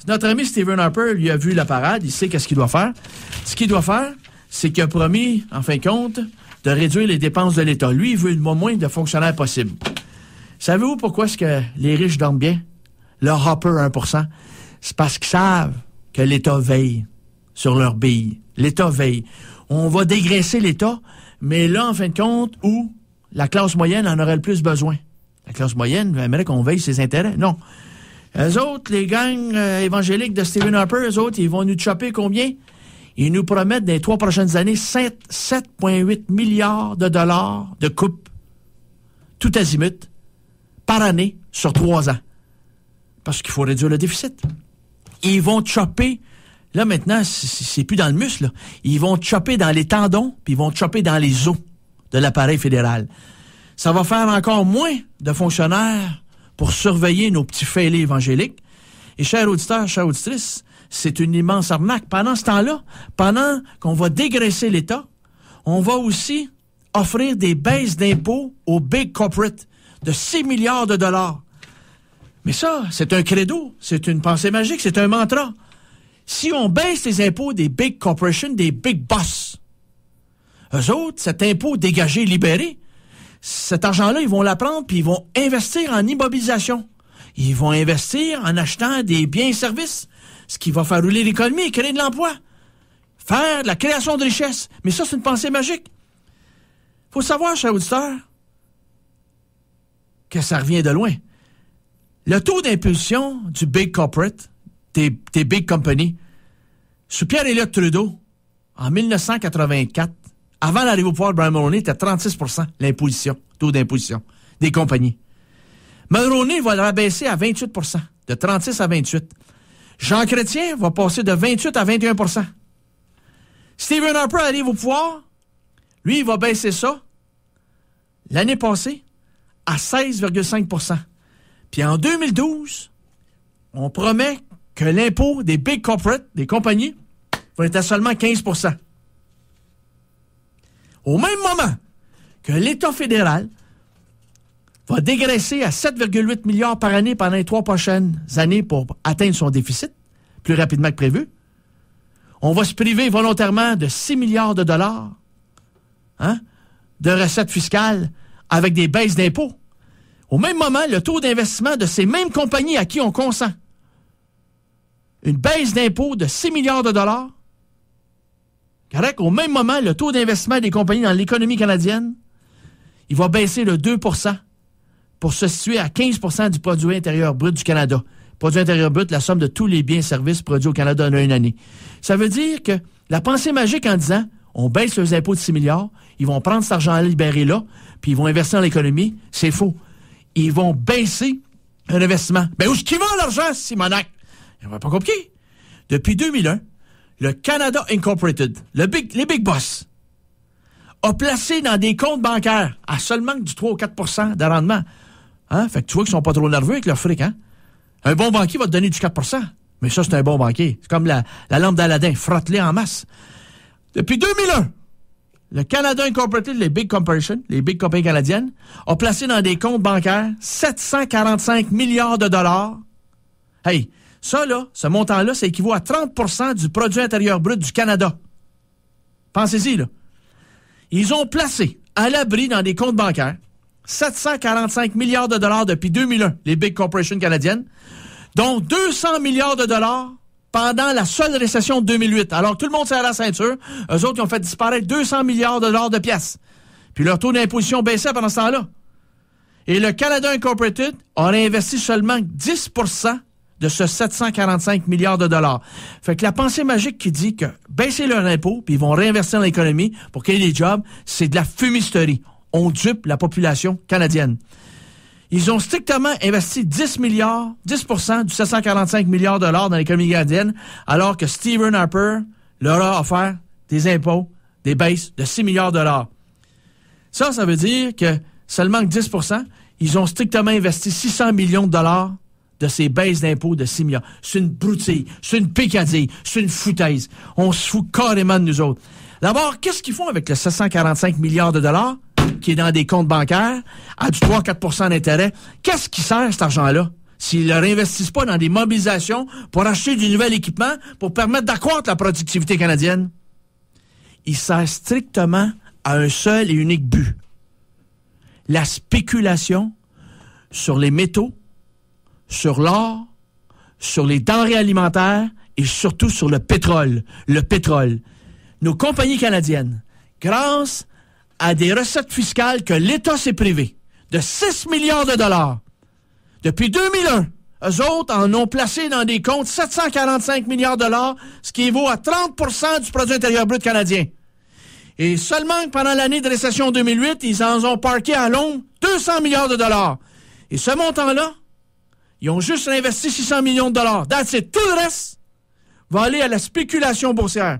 Notre ami Stephen Harper, lui, a vu la parade, il sait qu'est-ce qu'il doit faire. Ce qu'il doit faire, c'est qu'il a promis, en fin de compte, de réduire les dépenses de l'État. Lui, il veut le moins de fonctionnaires possible. Savez-vous pourquoi est-ce que les riches dorment bien? Leur Harper 1%, c'est parce qu'ils savent que l'État veille sur leur bille. L'État veille. On va dégraisser l'État, mais là, en fin de compte, où la classe moyenne en aurait le plus besoin. La classe moyenne aimerait qu'on veille ses intérêts. Non. Eux autres, les gangs évangéliques de Stephen Harper, eux autres, ils vont nous chopper combien? Ils nous promettent dans les 3 prochaines années 7,8 milliards de dollars de coupe, tout azimut, par année, sur 3 ans. Parce qu'il faut réduire le déficit. Ils vont chopper, là maintenant, c'est plus dans le muscle, là. Ils vont chopper dans les tendons, puis ils vont chopper dans les os de l'appareil fédéral. Ça va faire encore moins de fonctionnaires pour surveiller nos petits fêlés évangéliques. Et chers auditeurs, chères auditrices, c'est une immense arnaque. Pendant ce temps-là, pendant qu'on va dégraisser l'État, on va aussi offrir des baisses d'impôts aux big corporates de 6 milliards de dollars. Mais ça, c'est un credo, c'est une pensée magique, c'est un mantra. Si on baisse les impôts des big corporations, des big boss, eux autres, cet impôt dégagé, libéré, cet argent-là, ils vont la prendre puis ils vont investir en immobilisation. Ils vont investir en achetant des biens et services, ce qui va faire rouler l'économie et créer de l'emploi. Faire de la création de richesse. Mais ça, c'est une pensée magique. Faut savoir, chers auditeurs, que ça revient de loin. Le taux d'impulsion du big corporate, des big companies, sous Pierre-Éliott Trudeau, en 1984, avant l'arrivée au pouvoir de Brian Mulroney, était 36% l'imposition, taux d'imposition des compagnies. Mulroney va le rabaisser à 28%, de 36 à 28. Jean Chrétien va passer de 28 à 21%. Stephen Harper arrive au pouvoir, lui, il va baisser ça, l'année passée, à 16,5%. Puis en 2012, on promet que l'impôt des big corporates, des compagnies, va être à seulement 15%. Au même moment que l'État fédéral va dégraisser à 7,8 milliards par année pendant les 3 prochaines années pour atteindre son déficit, plus rapidement que prévu, on va se priver volontairement de 6 milliards de dollars de recettes fiscales avec des baisses d'impôts. Au même moment, le taux d'investissement de ces mêmes compagnies à qui on consent une baisse d'impôts de 6 milliards de dollars, correct? Au même moment, le taux d'investissement des compagnies dans l'économie canadienne, il va baisser de 2% pour se situer à 15% du produit intérieur brut du Canada. Produit intérieur brut, la somme de tous les biens et services produits au Canada en une année. Ça veut dire que la pensée magique en disant on baisse les impôts de 6 milliards, ils vont prendre cet argent libéré là, puis ils vont investir dans l'économie, c'est faux. Ils vont baisser un investissement. Mais où est-ce qu'ils vont l'argent, Simonac? On va pas compliquer. Depuis 2001, le Canada Incorporated, les big boss, a placé dans des comptes bancaires à seulement du 3 ou 4% de rendement. Fait que tu vois qu'ils sont pas trop nerveux avec leur fric, hein? Un bon banquier va te donner du 4%. Mais ça, c'est un bon banquier. C'est comme la lampe d'Aladin. Frotte-les en masse. Depuis 2001, le Canada Incorporated, les big corporations, les big compagnies canadiennes, a placé dans des comptes bancaires 745 milliards de dollars. Hey, ça, là, ce montant-là, ça équivaut à 30% du produit intérieur brut du Canada. Pensez-y, là. Ils ont placé à l'abri dans des comptes bancaires 745 milliards de dollars depuis 2001, les big corporations canadiennes, dont 200 milliards de dollars pendant la seule récession de 2008. Alors tout le monde serre la ceinture. Eux autres, ils ont fait disparaître 200 milliards de dollars de pièces. Puis leur taux d'imposition baissait pendant ce temps-là. Et le Canada Incorporated a réinvesti seulement 10% de ce 745 milliards de dollars. Fait que la pensée magique qui dit que baisser leur impôt, puis ils vont réinvestir dans l'économie pour qu'il y ait des jobs, c'est de la fumisterie. On dupe la population canadienne. Ils ont strictement investi 10% du 745 milliards de dollars dans l'économie canadienne, alors que Stephen Harper leur a offert des impôts, des baisses de 6 milliards de dollars. Ça veut dire que seulement que 10%, ils ont strictement investi 600 millions de dollars de ces baisses d'impôts de 6 milliards. C'est une broutille, c'est une pécadille, c'est une foutaise. On se fout carrément de nous autres. D'abord, qu'est-ce qu'ils font avec le 745 milliards de dollars qui est dans des comptes bancaires à du 3-4% d'intérêt? Qu'est-ce qui sert cet argent-là? s'ils ne le réinvestissent pas dans des mobilisations pour acheter du nouvel équipement pour permettre d'accroître la productivité canadienne. Il sert strictement à un seul et unique but. La spéculation sur les métaux, sur l'or, sur les denrées alimentaires et surtout sur le pétrole. Le pétrole. Nos compagnies canadiennes, grâce à des recettes fiscales que l'État s'est privé de 6 milliards de dollars, depuis 2001, eux autres en ont placé dans des comptes 745 milliards de dollars, ce qui équivaut à 30% du produit intérieur brut canadien. Et seulement pendant l'année de récession 2008, ils en ont parqué à l'ombre 200 milliards de dollars. Et ce montant-là, ils ont juste investi 600 millions de dollars. That's it. Tout le reste va aller à la spéculation boursière,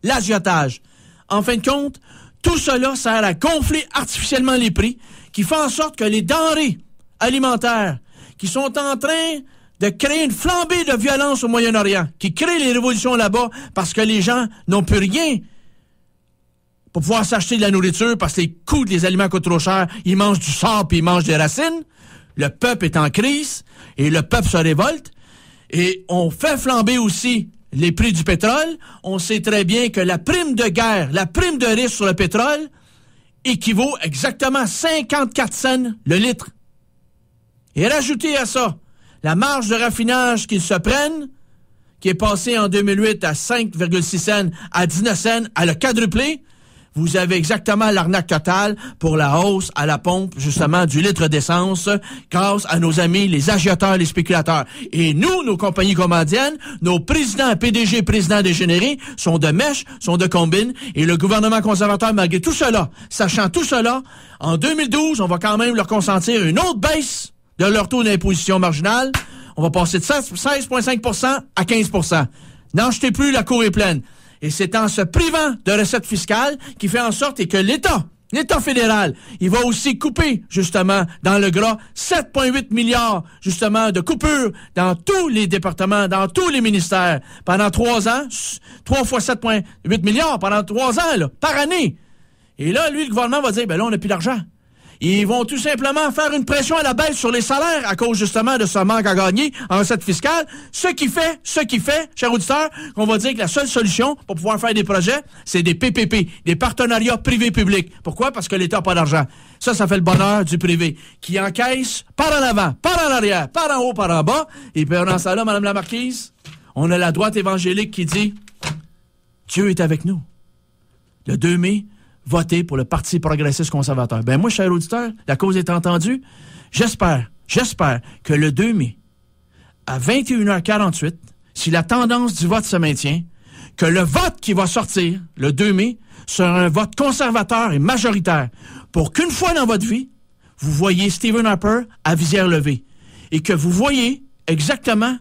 l'agiotage. En fin de compte, tout cela sert à gonfler artificiellement les prix, qui fait en sorte que les denrées alimentaires qui sont en train de créer une flambée de violence au Moyen-Orient, qui créent les révolutions là-bas parce que les gens n'ont plus rien pour pouvoir s'acheter de la nourriture parce que les coûts des aliments coûtent trop cher, ils mangent du sable puis ils mangent des racines. Le peuple est en crise et le peuple se révolte. Et on fait flamber aussi les prix du pétrole. On sait très bien que la prime de guerre, la prime de risque sur le pétrole équivaut exactement à 54 cents le litre. Et rajoutez à ça la marge de raffinage qu'ils se prennent, qui est passée en 2008 à 5,6 cents à 19 cents, à le quadruplé. Vous avez exactement l'arnaque totale pour la hausse à la pompe, justement, du litre d'essence, grâce à nos amis, les agioteurs, les spéculateurs. Et nous, nos compagnies commandiennes, nos présidents, PDG, présidents dégénérés, sont de mèche, sont de combine, et le gouvernement conservateur, malgré tout cela, sachant tout cela, en 2012, on va quand même leur consentir une autre baisse de leur taux d'imposition marginale. On va passer de 16,5% à 15%. N'en jetez plus, la cour est pleine. Et c'est en se privant de recettes fiscales qui fait en sorte que l'État fédéral, il va aussi couper, justement, dans le gras, 7,8 milliards, justement, de coupures dans tous les départements, dans tous les ministères, pendant 3 ans, 3 fois 7,8 milliards, pendant 3 ans, là, par année. Et là, lui, le gouvernement va dire, ben là, on n'a plus d'argent. Ils vont tout simplement faire une pression à la baisse sur les salaires à cause justement de ce manque à gagner en recettes fiscales. Ce qui fait, chers auditeurs, qu'on va dire que la seule solution pour pouvoir faire des projets, c'est des PPP, des partenariats privés-publics. Pourquoi? Parce que l'État n'a pas d'argent. Ça fait le bonheur du privé, qui encaisse par en avant, par en arrière, par en haut, par en bas. Et pendant ça là, Mme la Marquise, on a la droite évangélique qui dit « Dieu est avec nous ». Le 2 mai, voter pour le Parti progressiste conservateur. Ben moi, cher auditeur, la cause est entendue. J'espère que le 2 mai, à 21h48, si la tendance du vote se maintient, que le vote qui va sortir le 2 mai sera un vote conservateur et majoritaire pour qu'une fois dans votre vie, vous voyez Stephen Harper à visière levée et que vous voyez exactement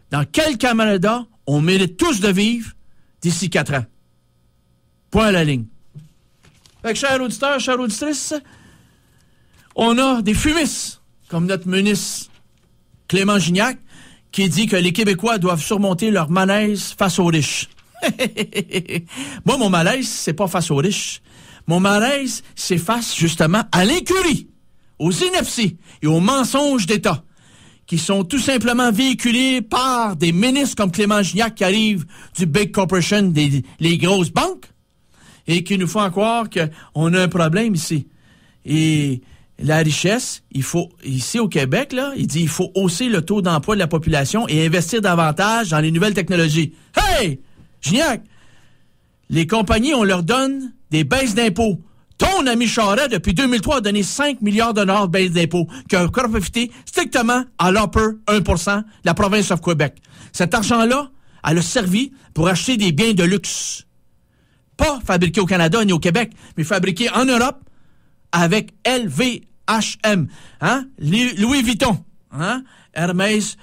dans quel Canada on mérite tous de vivre d'ici 4 ans. Point à la ligne. Fait que, chers auditeurs, chères auditrices, on a des fumistes, comme notre ministre Clément Gignac, qui dit que les Québécois doivent surmonter leur malaise face aux riches. Moi, mon malaise, c'est pas face aux riches. Mon malaise, c'est face, justement, à l'incurie, aux inepties et aux mensonges d'État, qui sont tout simplement véhiculés par des ministres comme Clément Gignac qui arrivent du Big Corporation, les grosses banques, et qui nous font croire qu'on a un problème ici. Et la richesse, il faut, ici au Québec, là, il dit il faut hausser le taux d'emploi de la population et investir davantage dans les nouvelles technologies. Hey! Gignac! Les compagnies, on leur donne des baisses d'impôts. Ton ami Charest, depuis 2003, a donné 5 milliards de dollars de baisse d'impôts, qui a profité strictement à l'upper 1% de la province de Québec. Cet argent-là, elle a servi pour acheter des biens de luxe. Pas fabriqués au Canada ni au Québec, mais fabriqués en Europe avec LVHM, hein? Louis Vuitton, hein? Hermès,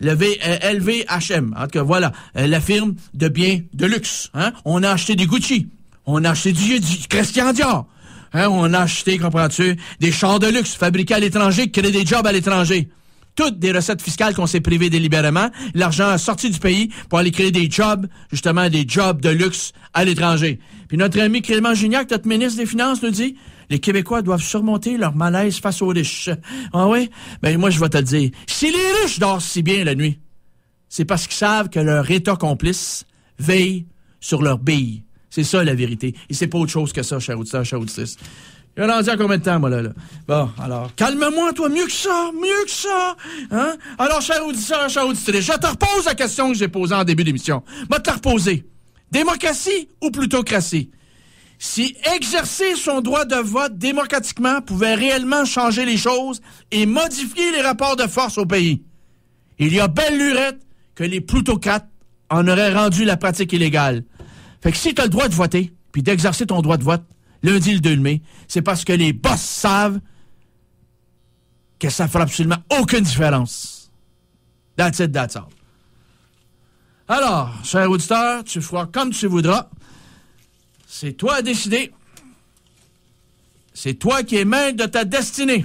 LVHM. En tout cas, voilà, la firme de biens de luxe. Hein? On a acheté du Gucci, on a acheté du Christian Dior, hein? On a acheté, comprends-tu, des chars de luxe fabriqués à l'étranger qui créent des jobs à l'étranger. Toutes des recettes fiscales qu'on s'est privées délibérément. L'argent a sorti du pays pour aller créer des jobs, justement des jobs de luxe à l'étranger. Puis notre ami Clément Gignac, notre ministre des Finances, nous dit Les Québécois doivent surmonter leur malaise face aux riches. Ah oui? Ben moi, je vais te le dire. Si les riches dorment si bien la nuit, c'est parce qu'ils savent que leur État complice veille sur leurs billes. C'est ça, la vérité. Et c'est pas autre chose que ça, cher auditeur, cher auditrice. Il a rendu à combien de temps, moi, là? Bon, alors, calme-moi, toi, mieux que ça, hein? Alors, cher auditeur, cher auditrice, je te repose la question que j'ai posée en début d'émission. Je vais te la reposer. Démocratie ou plutocratie? Si exercer son droit de vote démocratiquement pouvait réellement changer les choses et modifier les rapports de force au pays, il y a belle lurette que les plutocrates en auraient rendu la pratique illégale. Fait que si tu as le droit de voter, puis d'exercer ton droit de vote, lundi le 2 mai, c'est parce que les boss savent que ça fera absolument aucune différence. That's it, that's all. Alors, cher auditeur, tu feras comme tu voudras. C'est toi à décider. C'est toi qui es maître de ta destinée.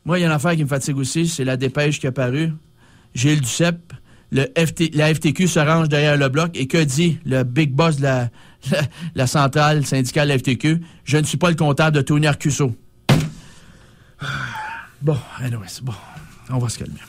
Moi, il y a une affaire qui me fatigue aussi, c'est la dépêche qui a paru. Gilles Duceppe, la FTQ se range derrière le bloc. Et que dit le big boss de la centrale syndicale de la FTQ? Je ne suis pas le comptable de Tony Arcusseau. Bon, anyways, bon, on va se calmer.